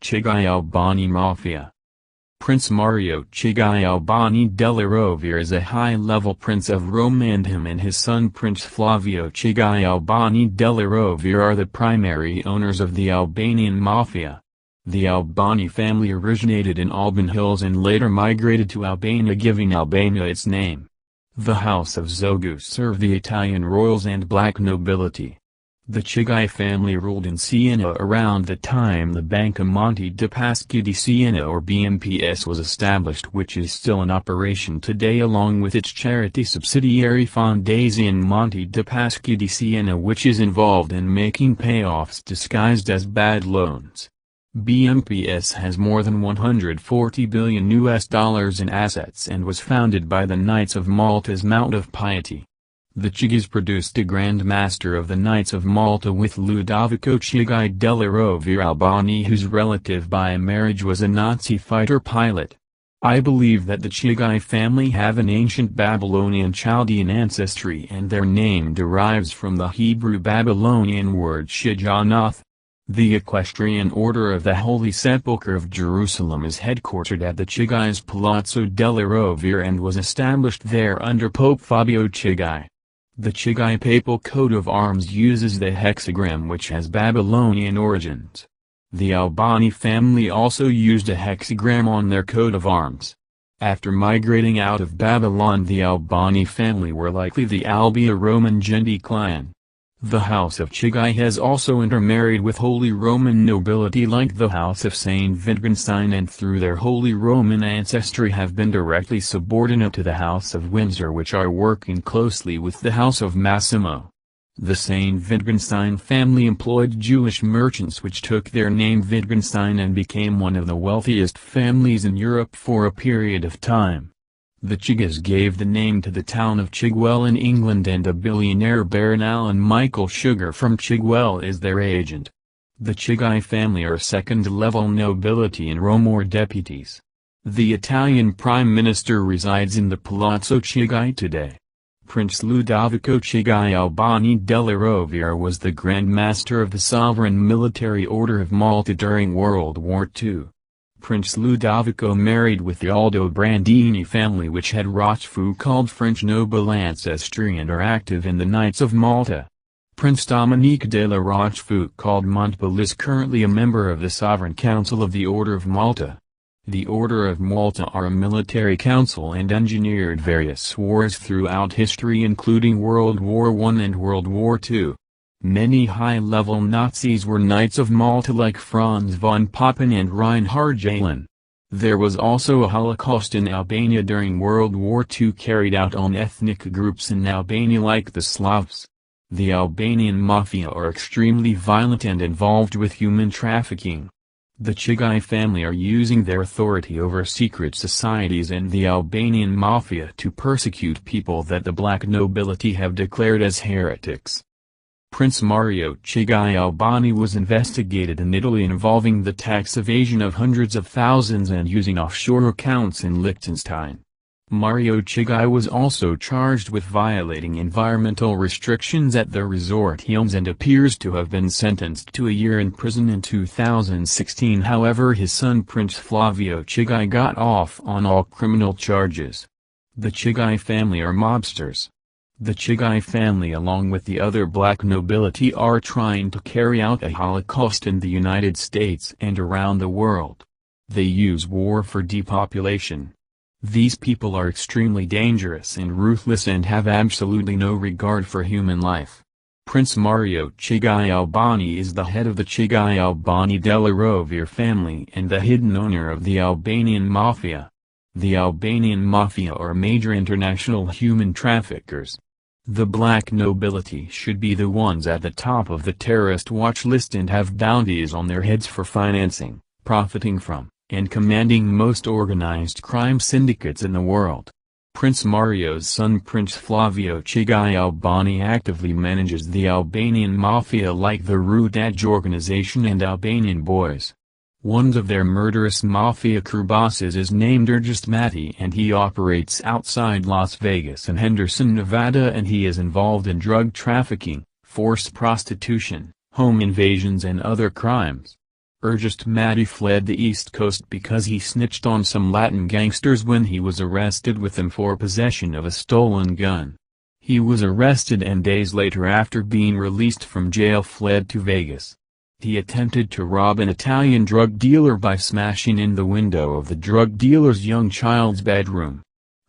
Chigi Albani Mafia. Prince Mario Chigi Albani della Rovere is a high-level prince of Rome, and him and his son Prince Flavio Chigi Albani della Rovere are the primary owners of the Albanian Mafia. The Albani family originated in Alban Hills and later migrated to Albania, giving Albania its name. The House of Zeus served the Italian royals and black nobility. The Chigi family ruled in Siena around the time the Banca Monte dei Paschi di Siena or BMPS was established, which is still in operation today, along with its charity subsidiary Fondazione Monte dei Paschi di Siena, which is involved in making payoffs disguised as bad loans. BMPS has more than $140 billion in assets and was founded by the Knights of Malta's Mount of Piety. The Chigis produced a Grand Master of the Knights of Malta with Ludovico Chigi della Rovere Albani, whose relative by marriage was a Nazi fighter pilot. I believe that the Chigi family have an ancient Babylonian Chaldean ancestry, and their name derives from the Hebrew Babylonian word Shigionoth. The Equestrian Order of the Holy Sepulchre of Jerusalem is headquartered at the Chigi's Palazzo della Rovere and was established there under Pope Fabio Chigi. The Chigi papal coat of arms uses the hexagram, which has Babylonian origins. The Albani family also used a hexagram on their coat of arms. After migrating out of Babylon, the Albani family were likely the Albia Roman Genti clan. The House of Chigi has also intermarried with Holy Roman nobility like the House of Saint Wittgenstein, and through their Holy Roman ancestry have been directly subordinate to the House of Windsor, which are working closely with the House of Massimo. The Saint Wittgenstein family employed Jewish merchants, which took their name Wittgenstein and became one of the wealthiest families in Europe for a period of time. The Chigis gave the name to the town of Chigwell in England, and a billionaire Baron Alan Michael Sugar from Chigwell is their agent. The Chigi family are second-level nobility in Rome or deputies. The Italian Prime Minister resides in the Palazzo Chigi today. Prince Ludovico Chigi Albani della Rovere was the Grand Master of the Sovereign Military Order of Malta during World War II. Prince Ludovico married with the Aldobrandini family, which had Rochefoucauld French noble ancestry and are active in the Knights of Malta. Prince Dominique de la Rochefoucauld Montbel is currently a member of the Sovereign Council of the Order of Malta. The Order of Malta are a military council and engineered various wars throughout history, including World War I and World War II. Many high-level Nazis were Knights of Malta like Franz von Papen and Reinhard Gehlen. There was also a Holocaust in Albania during World War II carried out on ethnic groups in Albania like the Slavs. The Albanian Mafia are extremely violent and involved with human trafficking. The Chigi family are using their authority over secret societies and the Albanian Mafia to persecute people that the black nobility have declared as heretics. Prince Mario Chigi Albani was investigated in Italy involving the tax evasion of hundreds of thousands and using offshore accounts in Liechtenstein. Mario Chigi was also charged with violating environmental restrictions at the resort he owns and appears to have been sentenced to a year in prison in 2016. However, his son Prince Flavio Chigi got off on all criminal charges. The Chigi family are mobsters. The Chigi family, along with the other black nobility, are trying to carry out a Holocaust in the United States and around the world. They use war for depopulation. These people are extremely dangerous and ruthless and have absolutely no regard for human life. Prince Mario Chigi Albani is the head of the Chigi Albani della Rovere family and the hidden owner of the Albanian Mafia. The Albanian Mafia are major international human traffickers. The black nobility should be the ones at the top of the terrorist watch list and have bounties on their heads for financing, profiting from, and commanding most organized crime syndicates in the world. Prince Mario's son Prince Flavio Chigi Albani actively manages the Albanian Mafia like the Rudaj organization and Albanian Boys. One of their murderous mafia crew bosses is named Ernest Matti, and he operates outside Las Vegas and Henderson, Nevada, and he is involved in drug trafficking, forced prostitution, home invasions and other crimes. Urgest Matty fled the East Coast because he snitched on some Latin gangsters when he was arrested with them for possession of a stolen gun. He was arrested and days later, after being released from jail, fled to Vegas. He attempted to rob an Italian drug dealer by smashing in the window of the drug dealer's young child's bedroom.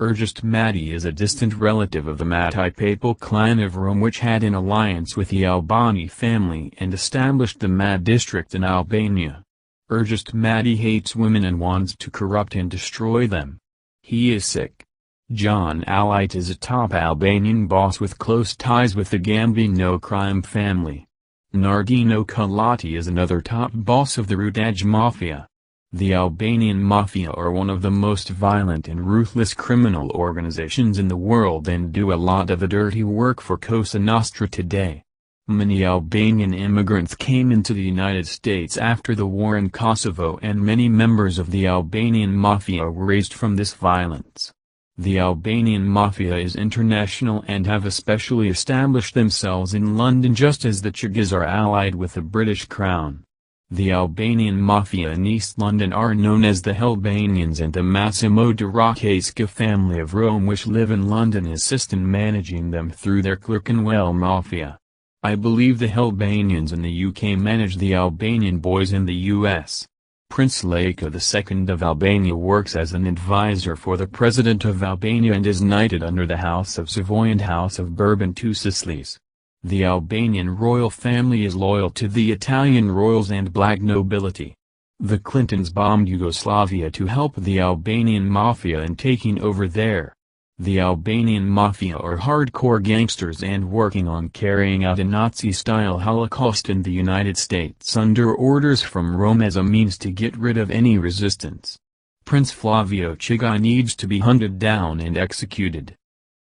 Urgest Matty is a distant relative of the Matti papal clan of Rome, which had an alliance with the Albani family and established the Mad district in Albania. Urgest Matty hates women and wants to corrupt and destroy them. He is sick. John Alite is a top Albanian boss with close ties with the Gambino crime family. Nardino Culati is another top boss of the Rudaj Mafia. The Albanian Mafia are one of the most violent and ruthless criminal organizations in the world and do a lot of the dirty work for Cosa Nostra today. Many Albanian immigrants came into the United States after the war in Kosovo, and many members of the Albanian Mafia were raised from this violence. The Albanian Mafia is international and have especially established themselves in London, just as the Chigis are allied with the British Crown. The Albanian Mafia in East London are known as the Helbanians, and the Massimo de Rocasca family of Rome, which live in London, assist in managing them through their Clerkenwell Mafia. I believe the Helbanians in the UK manage the Albanian boys in the US. Prince Leka II of Albania works as an advisor for the President of Albania and is knighted under the House of Savoy and House of Bourbon to Sicilies. The Albanian royal family is loyal to the Italian royals and black nobility. The Clintons bombed Yugoslavia to help the Albanian Mafia in taking over there. The Albanian Mafia are hardcore gangsters and working on carrying out a Nazi-style Holocaust in the United States under orders from Rome as a means to get rid of any resistance. Prince Flavio Chigi needs to be hunted down and executed.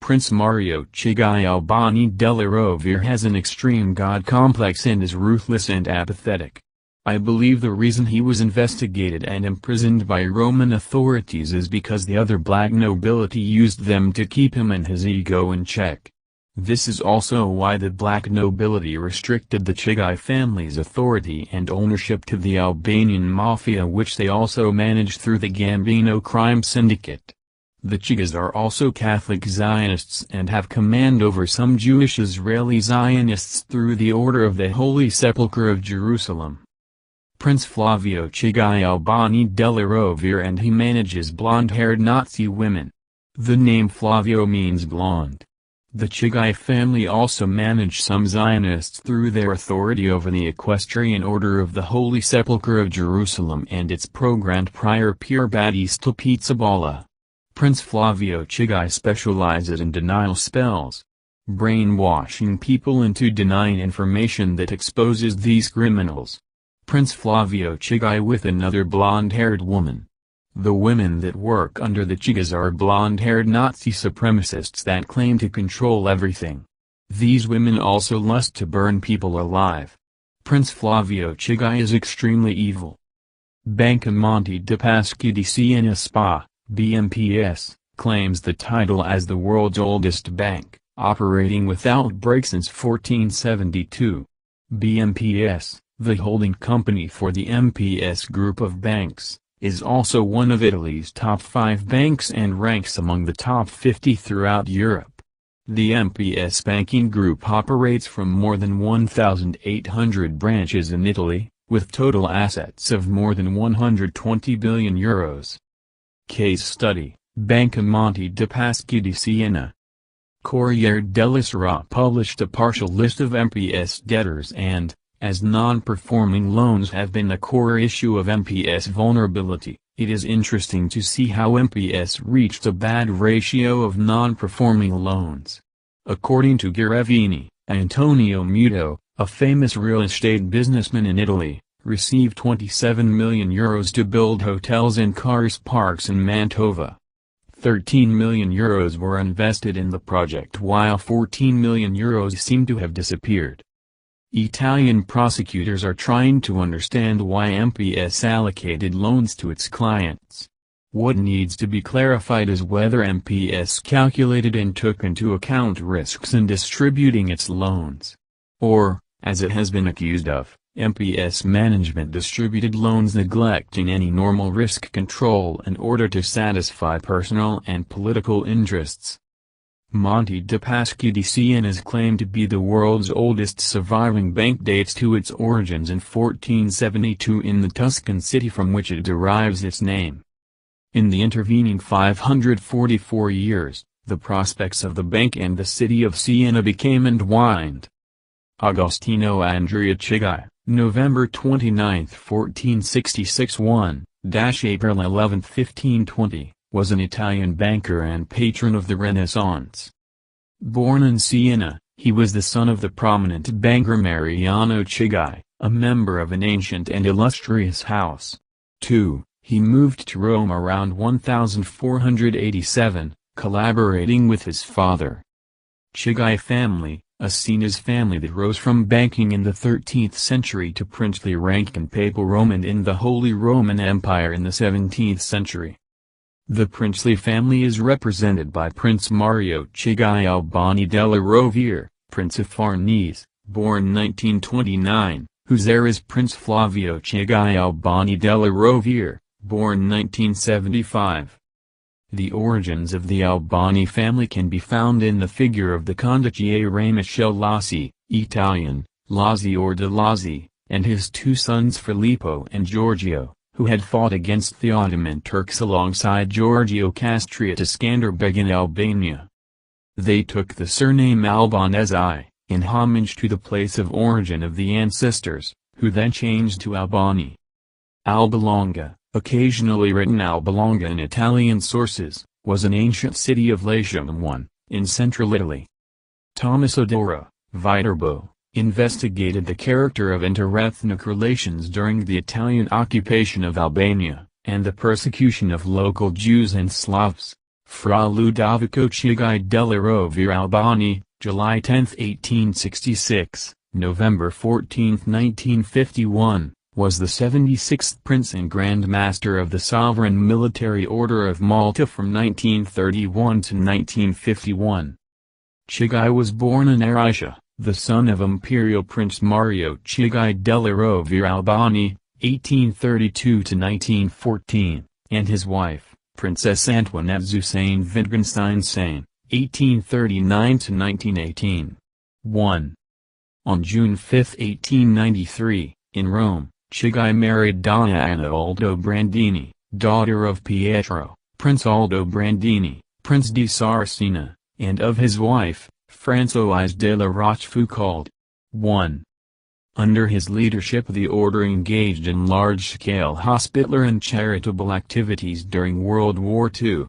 Prince Mario Chigi Albani della Rovere has an extreme god complex and is ruthless and apathetic. I believe the reason he was investigated and imprisoned by Roman authorities is because the other black nobility used them to keep him and his ego in check. This is also why the black nobility restricted the Chigi family's authority and ownership to the Albanian Mafia, which they also manage through the Gambino crime syndicate. The Chigis are also Catholic Zionists and have command over some Jewish Israeli Zionists through the Order of the Holy Sepulchre of Jerusalem. Prince Flavio Chigi Albani della Rovere, and he manages blonde-haired Nazi women. The name Flavio means blonde. The Chigi family also manage some Zionists through their authority over the Equestrian Order of the Holy Sepulchre of Jerusalem and its pro-Grand Prior Pier Battista Pizzaballa. Prince Flavio Chigi specializes in denial spells, brainwashing people into denying information that exposes these criminals. Prince Flavio Chigi with another blonde-haired woman. The women that work under the Chigis are blonde-haired Nazi supremacists that claim to control everything. These women also lust to burn people alive. Prince Flavio Chigi is extremely evil. Banca Monte dei Paschi di Siena SpA, BMPS, claims the title as the world's oldest bank, operating without break since 1472. BMPS, the holding company for the MPS group of banks, is also one of Italy's top 5 banks and ranks among the top 50 throughout Europe. The MPS banking group operates from more than 1,800 branches in Italy, with total assets of more than €120 billion. Case study: Banca Monte dei Paschi di Siena. Corriere della Sera published a partial list of MPS debtors and, as non-performing loans have been a core issue of MPS vulnerability, it is interesting to see how MPS reached a bad ratio of non-performing loans. According to Garevini, Antonio Muto, a famous real estate businessman in Italy, received €27 million to build hotels and cars parks in Mantova. €13 million were invested in the project, while €14 million seem to have disappeared. Italian prosecutors are trying to understand why MPS allocated loans to its clients. What needs to be clarified is whether MPS calculated and took into account risks in distributing its loans. Or, as it has been accused of, MPS management distributed loans neglecting any normal risk control in order to satisfy personal and political interests. Monte de Paschi di Siena is claimed to be the world's oldest surviving bank, dates to its origins in 1472 in the Tuscan city from which it derives its name. In the intervening 544 years, the prospects of the bank and the city of Siena became entwined. Agostino Andrea Chigi, November 29, 1466 – April 11, 1520, was an Italian banker and patron of the Renaissance. Born in Siena, he was the son of the prominent banker Mariano Chigi, a member of an ancient and illustrious house. 2. He moved to Rome around 1487, collaborating with his father. Chigi family, a Sienese family that rose from banking in the 13th century to princely rank in Papal Rome and in the Holy Roman Empire in the 17th century. The princely family is represented by Prince Mario Chigi Albani della Rovere, Prince of Farnese, born 1929, whose heir is Prince Flavio Chigi Albani della Rovere, born 1975. The origins of the Albani family can be found in the figure of the Condottiere Michele Lassi, Italian, Lazzi or de Lazzi, and his two sons Filippo and Giorgio, who had fought against the Ottoman Turks alongside Giorgio Castriot Skanderbeg in Albania. They took the surname Albanese, in homage to the place of origin of the ancestors, who then changed to Albani. Albalonga, occasionally written Albalonga in Italian sources, was an ancient city of Latium I, in central Italy. Thomas Odora, Viterbo, investigated the character of interethnic relations during the Italian occupation of Albania, and the persecution of local Jews and Slavs. Fra Ludovico Chigi della Rovere Albani, July 10, 1866, November 14, 1951, was the 76th Prince and Grand Master of the Sovereign Military Order of Malta from 1931 to 1951. Chigi was born in Arisha, the son of Imperial Prince Mario Chigi della Rovere Albani, 1832 to 1914, and his wife, Princess Antoinette Zusain Wittgenstein Sain, 1839 to 1918. 1. On June 5, 1893, in Rome, Chigi married Donna Anna Aldobrandini, daughter of Pietro, Prince Aldobrandini, Prince di Sarcina, and of his wife, Françoise de la Rochefoucauld. 1. Under his leadership the order engaged in large-scale hospitlar and charitable activities during World War II.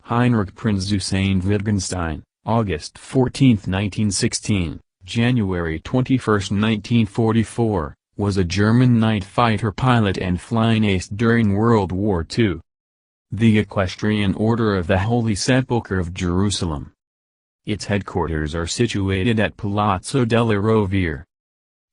Heinrich Prinz Zusain Wittgenstein, August 14, 1916, January 21, 1944, was a German night fighter pilot and flying ace during World War II. The Equestrian Order of the Holy Sepulchre of Jerusalem. Its headquarters are situated at Palazzo della Rovere.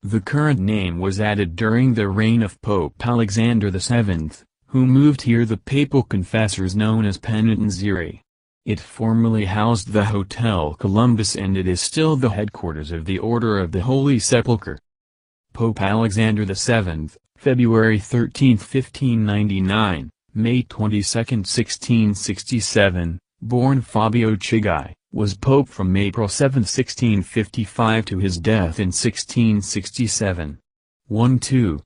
The current name was added during the reign of Pope Alexander VII, who moved here the papal confessors known as penitenzieri. It formerly housed the Hotel Columbus and it is still the headquarters of the Order of the Holy Sepulchre. Pope Alexander VII, February 13, 1599, May 22, 1667, born Fabio Chigi, was pope from April 7, 1655 to his death in 1667. 1-2.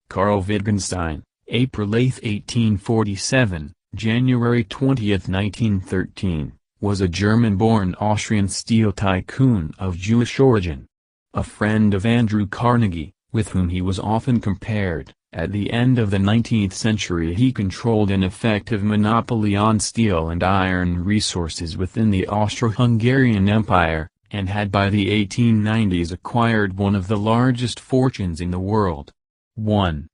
Karl Wittgenstein, April 8, 1847, January 20, 1913, was a German-born Austrian steel tycoon of Jewish origin. A friend of Andrew Carnegie, with whom he was often compared, at the end of the 19th century he controlled an effective monopoly on steel and iron resources within the Austro-Hungarian Empire, and had by the 1890s acquired one of the largest fortunes in the world. 1.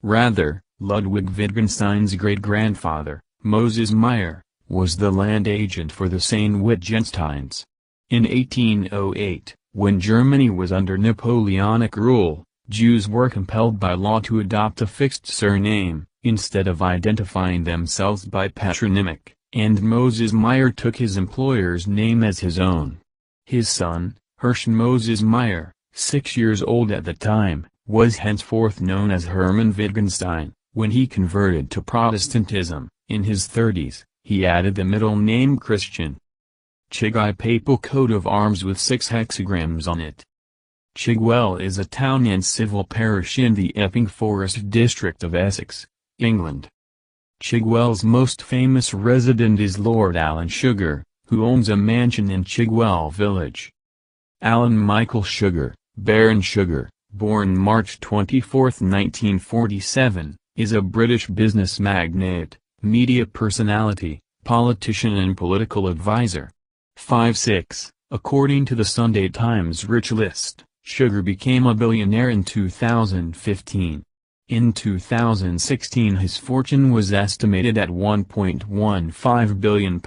Rather, Ludwig Wittgenstein's great-grandfather, Moses Meyer, was the land agent for the Sayn-Wittgensteins. In 1808, when Germany was under Napoleonic rule, Jews were compelled by law to adopt a fixed surname, instead of identifying themselves by patronymic, and Moses Meyer took his employer's name as his own. His son, Hirsch Moses Meyer, 6 years old at the time, was henceforth known as Hermann Wittgenstein. When he converted to Protestantism, in his 30s, he added the middle name Christian. Chigi papal coat of arms with 6 hexagrams on it. Chigwell is a town and civil parish in the Epping Forest district of Essex, England. Chigwell's most famous resident is Lord Alan Sugar, who owns a mansion in Chigwell village. Alan Michael Sugar, Baron Sugar, born March 24, 1947, is a British business magnate, media personality, politician and political advisor. 5-6, according to the Sunday Times Rich List, Sugar became a billionaire in 2015. In 2016 his fortune was estimated at £1.15 billion,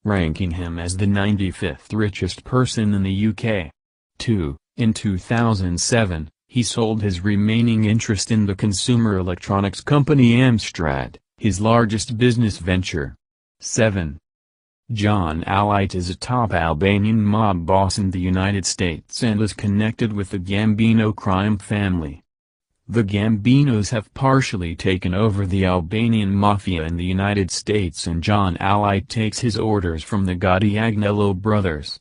ranking him as the 95th richest person in the UK. 2. In 2007, he sold his remaining interest in the consumer electronics company Amstrad, his largest business venture. 7. John Alite is a top Albanian mob boss in the United States and is connected with the Gambino crime family. The Gambinos have partially taken over the Albanian Mafia in the United States, and John Alite takes his orders from the Gotti Agnello brothers.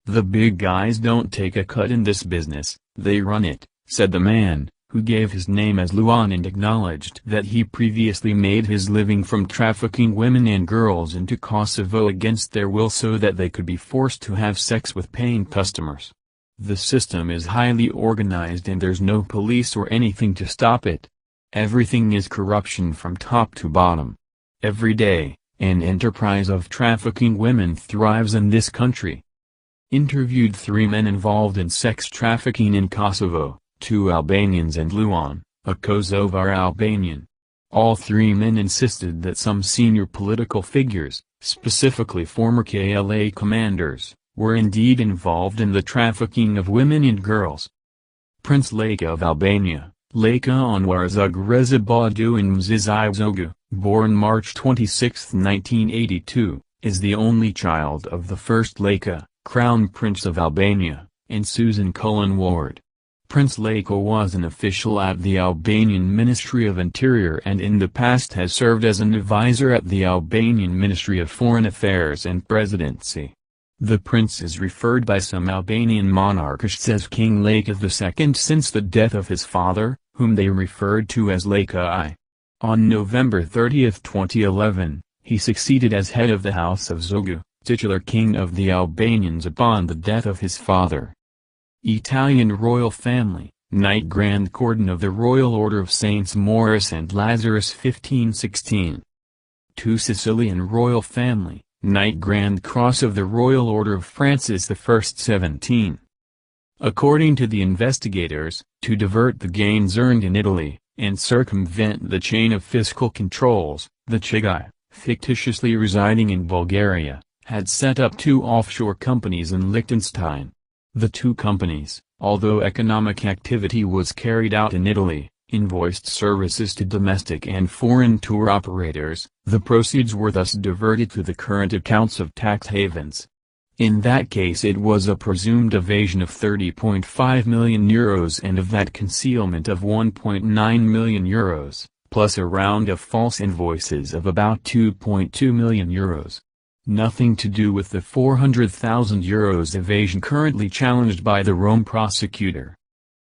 "The big guys don't take a cut in this business, they run it," said the man, who gave his name as Luan and acknowledged that he previously made his living from trafficking women and girls into Kosovo against their will so that they could be forced to have sex with paying customers. "The system is highly organized and there's no police or anything to stop it. Everything is corruption from top to bottom. Every day, an enterprise of trafficking women thrives in this country." Interviewed 3 men involved in sex trafficking in Kosovo, 2 Albanians and Luan, a Kosovar Albanian. All 3 men insisted that some senior political figures, specifically former KLA commanders, were indeed involved in the trafficking of women and girls. Prince Leka of Albania, Leka Anwarzug Reza Baduin Mzizizogu, born March 26, 1982, is the only child of the first Leka, Crown Prince of Albania, and Susan Cullen Ward. Prince Leka was an official at the Albanian Ministry of Interior and in the past has served as an advisor at the Albanian Ministry of Foreign Affairs and Presidency. The prince is referred by some Albanian monarchists as King Leka II since the death of his father, whom they referred to as Leka I. On November 30, 2011, he succeeded as head of the House of Zogu, titular king of the Albanians upon the death of his father. Italian royal family, Knight Grand Cordon of the Royal Order of Saints Maurice and Lazarus 1516. 2 Sicilian royal family, Knight Grand Cross of the Royal Order of Francis I 17. According to the investigators, to divert the gains earned in Italy, and circumvent the chain of fiscal controls, the Chigi, fictitiously residing in Bulgaria, had set up 2 offshore companies in Liechtenstein. The 2 companies, although economic activity was carried out in Italy, invoiced services to domestic and foreign tour operators. The proceeds were thus diverted to the current accounts of tax havens. In that case it was a presumed evasion of €30.5 million and of that concealment of €1.9 million, plus a round of false invoices of about €2.2 million. Nothing to do with the €400,000 evasion currently challenged by the Rome prosecutor.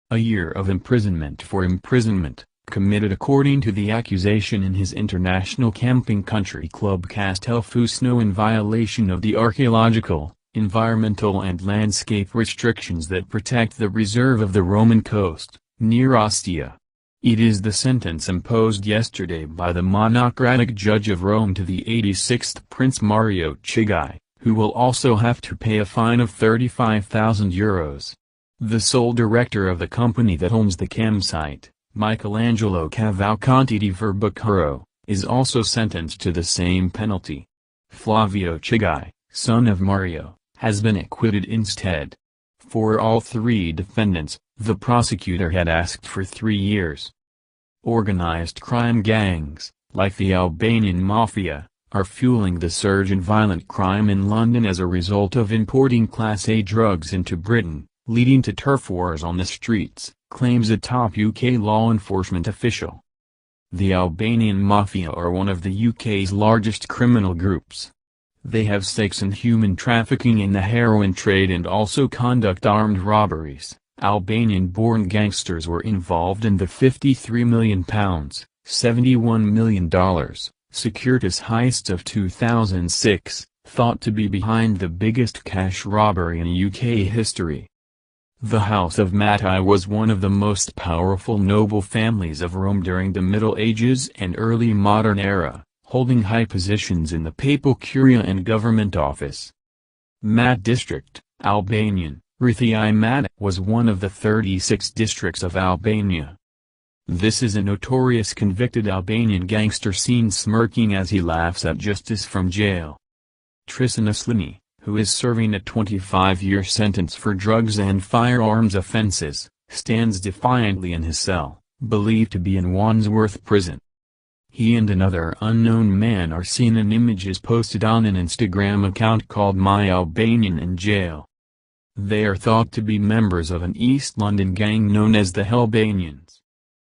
A year of imprisonment for imprisonment, committed according to the accusation in his international camping country club Castelfusno in violation of the archaeological, environmental and landscape restrictions that protect the reserve of the Roman coast, near Ostia. It is the sentence imposed yesterday by the monocratic judge of Rome to the 86th Prince Mario Chigi, who will also have to pay a fine of €35,000. The sole director of the company that owns the campsite, Michelangelo Cavalcanti di Verbicuro, is also sentenced to the same penalty. Flavio Chigi, son of Mario, has been acquitted instead. For all 3 defendants, the prosecutor had asked for 3 years. Organized crime gangs, like the Albanian Mafia, are fueling the surge in violent crime in London as a result of importing Class A drugs into Britain, leading to turf wars on the streets, claims a top UK law enforcement official. The Albanian Mafia are one of the UK's largest criminal groups. They have stakes in human trafficking and the heroin trade and also conduct armed robberies. Albanian-born gangsters were involved in the £53 million, $71 million, Securitas heist of 2006, thought to be behind the biggest cash robbery in UK history. The House of Maffia was one of the most powerful noble families of Rome during the Middle Ages and early modern era, holding high positions in the papal curia and government office. Mat District, Albanian, Rithai Mat, was one of the 36 districts of Albania. This is a notorious convicted Albanian gangster seen smirking as he laughs at justice from jail. Tristan Aslani, who is serving a 25-year sentence for drugs and firearms offenses, stands defiantly in his cell, believed to be in Wandsworth prison. He and another unknown man are seen in images posted on an Instagram account called My Albanian in jail. They are thought to be members of an East London gang known as the Hellbanians.